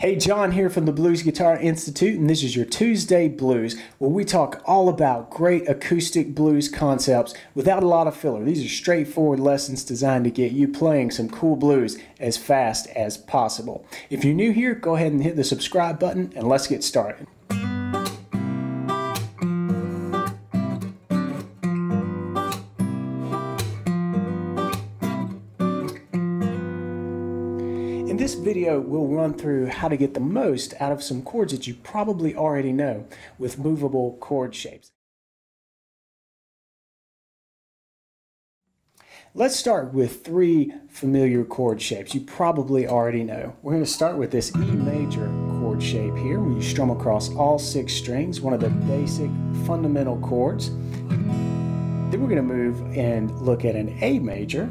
Hey, John here from the Blues Guitar Institute, and this is your Tuesday Blues, where we talk all about great acoustic blues concepts without a lot of filler. These are straightforward lessons designed to get you playing some cool blues as fast as possible. If you're new here, go ahead and hit the subscribe button, and let's get started. In this video, we'll run through how to get the most out of some chords that you probably already know with movable chord shapes. Let's start with three familiar chord shapes you probably already know. We're going to start with this E major chord shape here, where you strum across all 6 strings, one of the basic fundamental chords. Then we're going to move and look at an A major.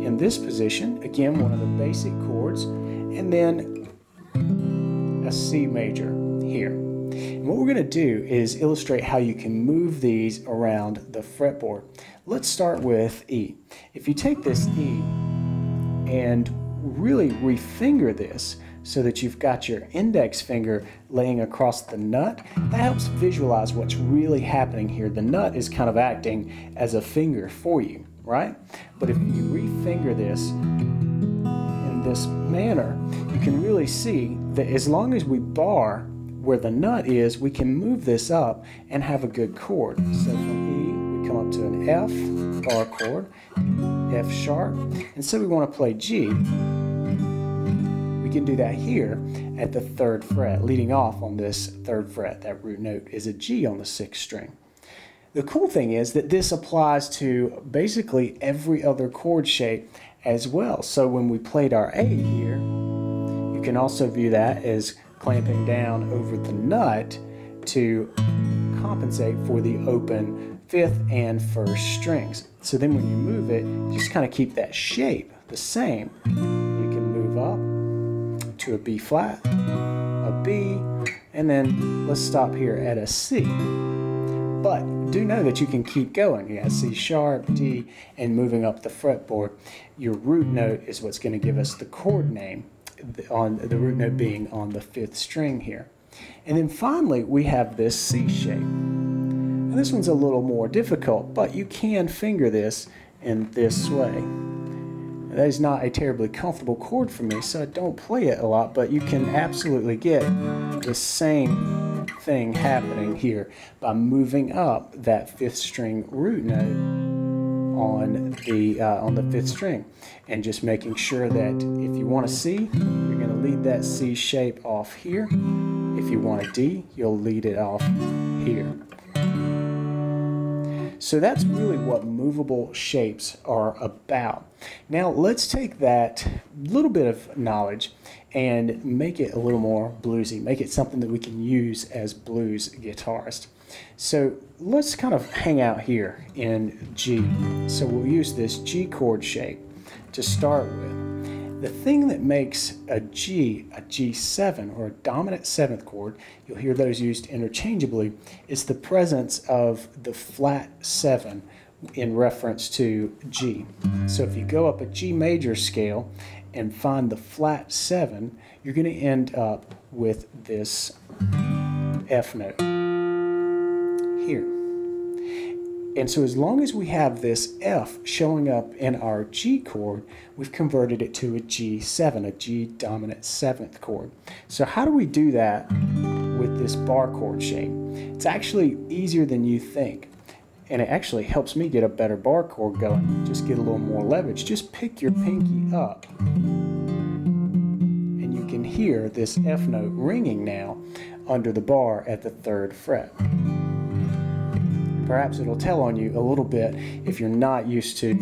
In this position, again, one of the basic chords, and then a C major here. And what we're going to do is illustrate how you can move these around the fretboard. Let's start with E. If you take this E and really refinger this so that you've got your index finger laying across the nut, that helps visualize what's really happening here. The nut is kind of acting as a finger for you, right? But if you refinger this in this manner, you can really see that as long as we bar where the nut is, we can move this up and have a good chord. So from E, we come up to an F bar chord, F sharp, and so we want to play G. We can do that here at the 3rd fret, leading off on this 3rd fret. That root note is a G on the 6th string. The cool thing is that this applies to basically every other chord shape as well. So when we played our A here, you can also view that as clamping down over the nut to compensate for the open 5th and 1st strings. So then when you move it, just kind of keep that shape the same. You can move up to a B flat, a B, and then let's stop here at a C. But do know that you can keep going. You got C sharp, D, and moving up the fretboard. Your root note is what's going to give us the chord name, on the root note being on the 5th string here. And then finally, we have this C shape. And this one's a little more difficult, but you can finger this in this way. That is not a terribly comfortable chord for me, so I don't play it a lot, but you can absolutely get the same thing happening here by moving up that 5th string root note on the 5th string, and just making sure that if you want a C, you're going to lead that C shape off here. If you want a D, you'll lead it off here. So that's really what movable shapes are about. Now let's take that little bit of knowledge and make it a little more bluesy, make it something that we can use as blues guitarists. So let's kind of hang out here in G. So we'll use this G chord shape to start with. The thing that makes a G7, or a dominant 7th chord, you'll hear those used interchangeably, is the presence of the flat 7 in reference to G. So if you go up a G major scale and find the flat 7, you're going to end up with this F note here. And so as long as we have this F showing up in our G chord, we've converted it to a G7, a G dominant 7th chord. So how do we do that with this bar chord shape? It's actually easier than you think. And it actually helps me get a better bar chord going. Just get a little more leverage. Just pick your pinky up. And you can hear this F note ringing now under the bar at the 3rd fret. Perhaps it'll tell on you a little bit if you're not used to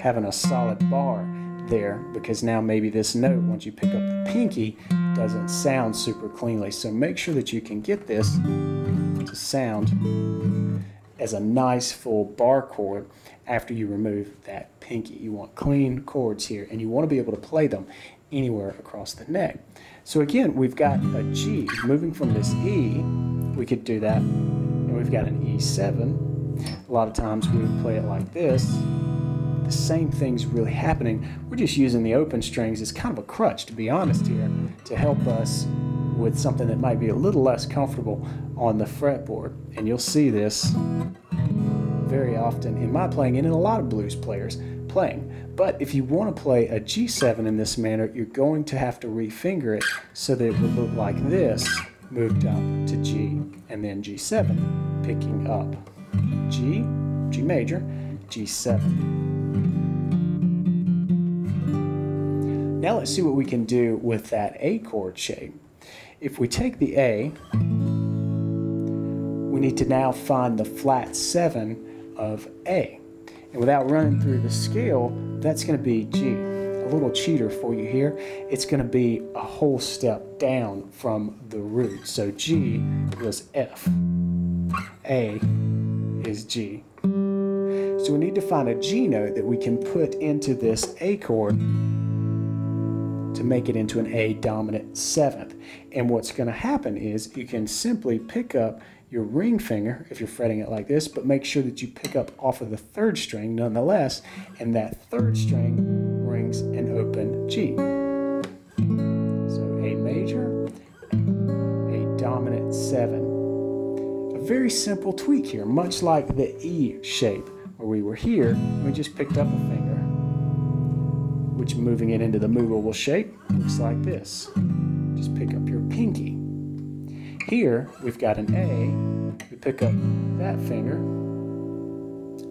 having a solid bar there, because now maybe this note, once you pick up the pinky, doesn't sound super cleanly. So make sure that you can get this to sound as a nice full bar chord after you remove that pinky. You want clean chords here, and you want to be able to play them anywhere across the neck. So again, we've got a G. Moving from this E, we could do that. And we've got an E7. A lot of times we would play it like this. the same thing's really happening. We're just using the open strings as kind of a crutch, to be honest here, to help us with something that might be a little less comfortable on the fretboard. And you'll see this very often in my playing and in a lot of blues players playing. But if you want to play a G7 in this manner, you're going to have to refinger it so that it would look like this, moved up to G, and then G7, picking up G, G major, G7. Now let's see what we can do with that A chord shape. If we take the A, we need to now find the flat 7 of A. And without running through the scale, that's going to be G. A little cheater for you here. It's going to be a whole step down from the root. So G was F. A is G. So we need to find a G note that we can put into this A chord to make it into an A dominant 7th. And what's going to happen is you can simply pick up your ring finger if you're fretting it like this, but make sure that you pick up off of the 3rd string nonetheless, and that 3rd string rings an open G. So A major, A dominant 7. A very simple tweak here, much like the E shape where we were here. We just picked up a finger, which moving it into the movable shape looks like this. Just pick up your pinky. Here we've got an A. We pick up that finger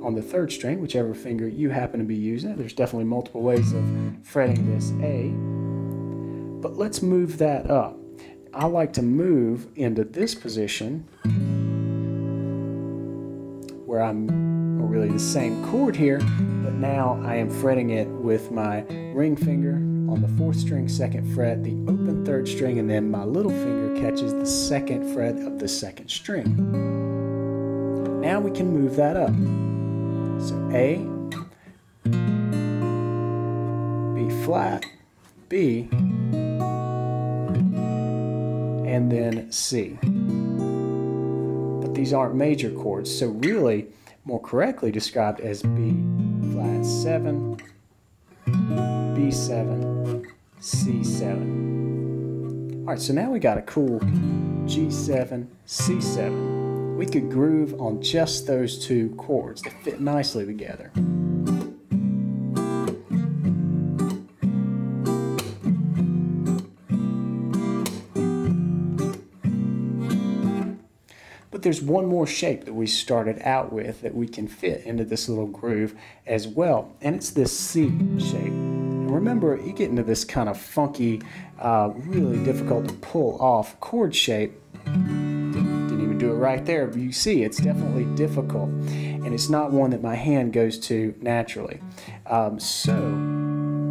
on the 3rd string, whichever finger you happen to be using. There's definitely multiple ways of fretting this A. But let's move that up. I like to move into this position where I'm really the same chord here, but now I am fretting it with my ring finger on the 4th string, 2nd fret, the open 3rd string, and then my little finger catches the 2nd fret of the 2nd string. Now we can move that up. So A, B flat, B, and then C. But these aren't major chords, so really more correctly described as B flat 7, B7, C7. All right, so now we got a cool G7, C7. We could groove on just those 2 chords that fit nicely together. But there's one more shape that we started out with that we can fit into this little groove as well, and it's this C shape. And remember, you get into this kind of funky, really difficult to pull off chord shape. Didn't even do it right there, but you see it's definitely difficult, and it's not one that my hand goes to naturally. So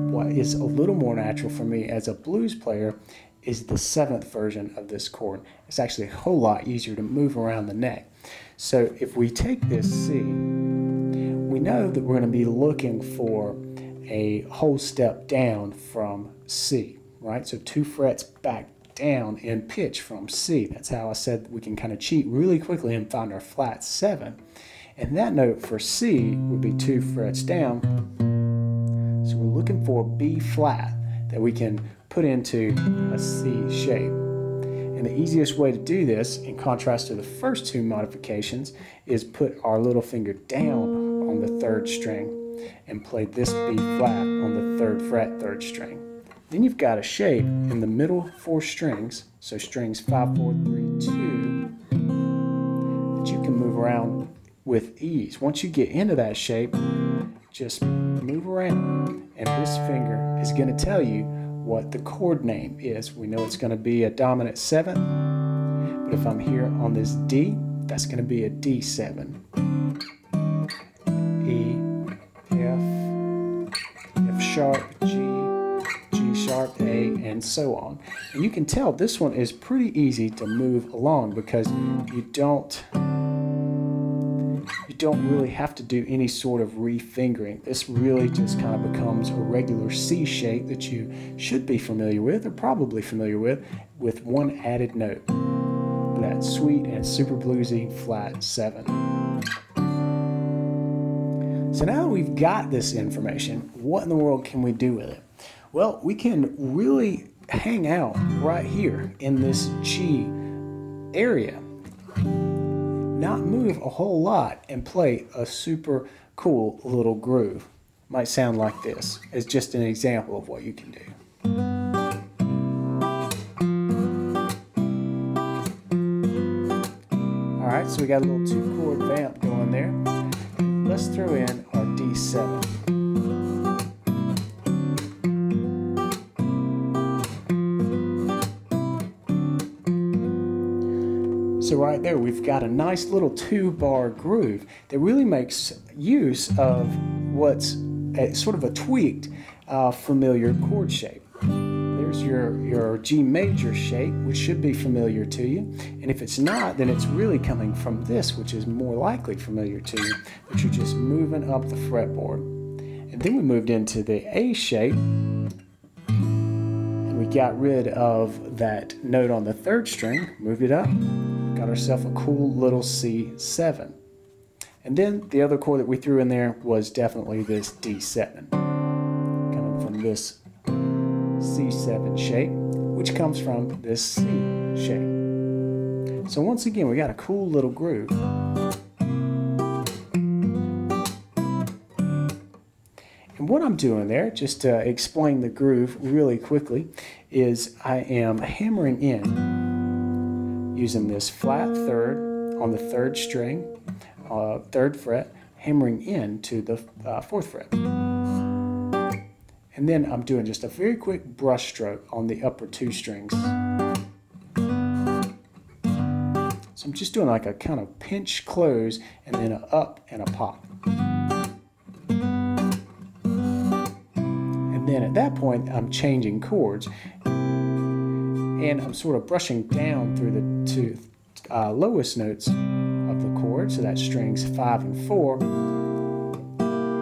what is a little more natural for me as a blues player is the 7th version of this chord. It's actually a whole lot easier to move around the neck. So if we take this C, we know that we're going to be looking for a whole step down from C, right? So 2 frets back down in pitch from C. That's how I said we can kind of cheat really quickly and find our flat 7. And that note for C would be 2 frets down. So we're looking for B flat that we can put into a C shape. And the easiest way to do this, in contrast to the first 2 modifications, is put our little finger down on the 3rd string and play this B flat on the 3rd fret, 3rd string. Then you've got a shape in the middle 4 strings, so strings 5, 4, 3, 2, that you can move around with ease. Once you get into that shape, just move around, and this finger is going to tell you what the chord name is. We know it's going to be a dominant 7th, but if I'm here on this D, that's going to be a D7. E, F sharp, G, G sharp, A, and so on. And you can tell this one is pretty easy to move along because you don't really have to do any sort of refingering. This really just kind of becomes a regular C shape that you should be familiar with, or probably familiar with one added note. That sweet and super bluesy flat 7. So now that we've got this information, what in the world can we do with it? Well, we can really hang out right here in this G area, not move a whole lot, and play a super cool little groove. Might sound like this. It's just an example of what you can do. Alright, so we got a little 2-chord vamp going there. Let's throw in our D7. So right there, we've got a nice little 2-bar groove that really makes use of what's sort of a tweaked, familiar chord shape. There's your G major shape, which should be familiar to you. And if it's not, then it's really coming from this, which is more likely familiar to you, but you're just moving up the fretboard. And then we moved into the A shape, and we got rid of that note on the 3rd string, moved it up, got ourselves a cool little C7. And then the other chord that we threw in there was definitely this D7, coming from this C7 shape, which comes from this C shape. So once again, we got a cool little groove. And what I'm doing there, just to explain the groove really quickly, is I am hammering in using this flat 3rd on the 3rd string, 3rd fret, hammering into the 4th fret. And then I'm doing just a very quick brush stroke on the upper 2 strings. So I'm just doing like a kind of pinch close and then an up and a pop. And then at that point, I'm changing chords. And I'm sort of brushing down through the 2 lowest notes of the chord. So that's strings 5 and 4.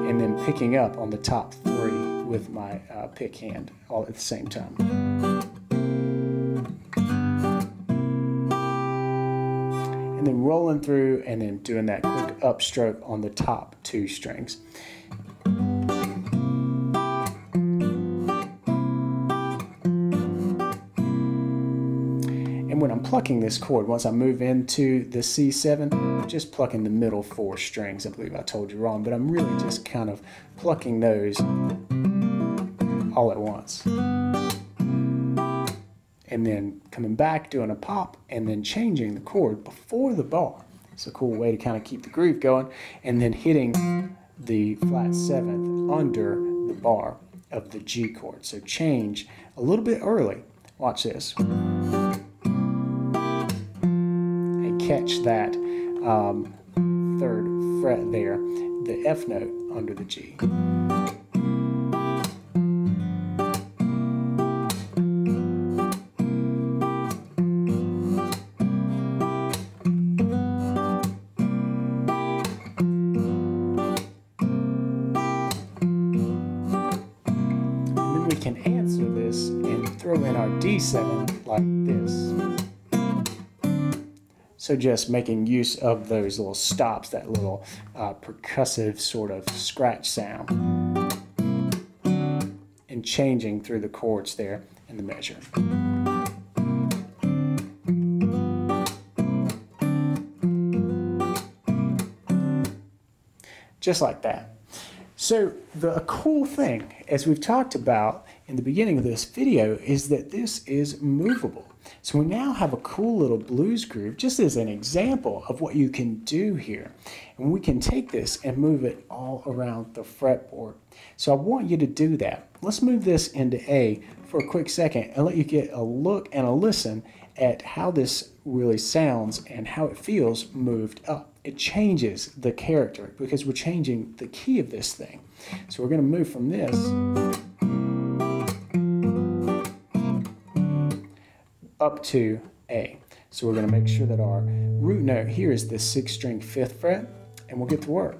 And then picking up on the top 3 with my pick hand all at the same time. And then rolling through and then doing that quick upstroke on the top 2 strings. And when I'm plucking this chord, once I move into the C7, I'm just plucking the middle 4 strings. I believe I told you wrong, but I'm really just kind of plucking those all at once. And then coming back, doing a pop, and then changing the chord before the bar. It's a cool way to kind of keep the groove going, and then hitting the flat 7th under the bar of the G chord. So change a little bit early. Watch this. And catch that 3rd fret there, the F note under the G. Can answer this and throw in our D7 like this. So just making use of those little stops, that little percussive sort of scratch sound, and changing through the chords there in the measure. Just like that. So the cool thing, as we've talked about in the beginning of this video, is that this is movable. So we now have a cool little blues groove, just as an example of what you can do here. And we can take this and move it all around the fretboard. So I want you to do that. Let's move this into A for a quick second and let you get a look and a listen at how this really sounds and how it feels moved up. It changes the character because we're changing the key of this thing. So we're going to move from this up to A. So we're going to make sure that our root note here is the 6th string 5th fret, and we'll get to work.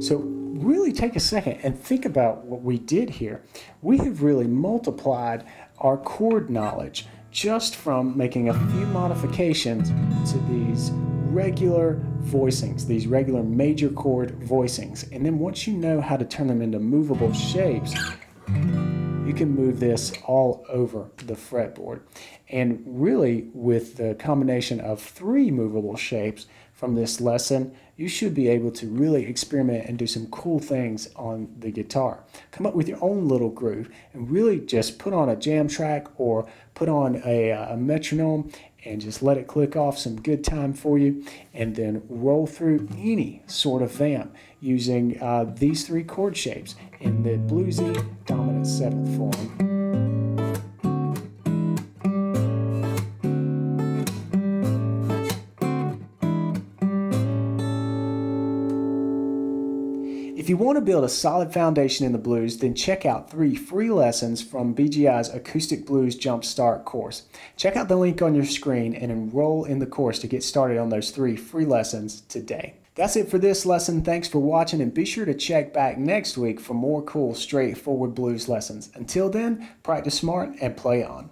So really take a second and think about what we did here, we have really multiplied our chord knowledge just from making a few modifications to these regular voicings, these regular major chord voicings. And then once you know how to turn them into movable shapes, you can move this all over the fretboard. And really, with the combination of 3 movable shapes from this lesson, you should be able to really experiment and do some cool things on the guitar. Come up with your own little groove and really just put on a jam track or put on a metronome and just let it click off some good time for you, and then roll through any sort of vamp using these 3 chord shapes in the bluesy dominant 7th form. If you want to build a solid foundation in the blues, then check out 3 free lessons from BGI's Acoustic Blues Jumpstart course. Check out the link on your screen and enroll in the course to get started on those 3 free lessons today. That's it for this lesson. Thanks for watching, and be sure to check back next week for more cool, straightforward blues lessons. Until then, practice smart and play on.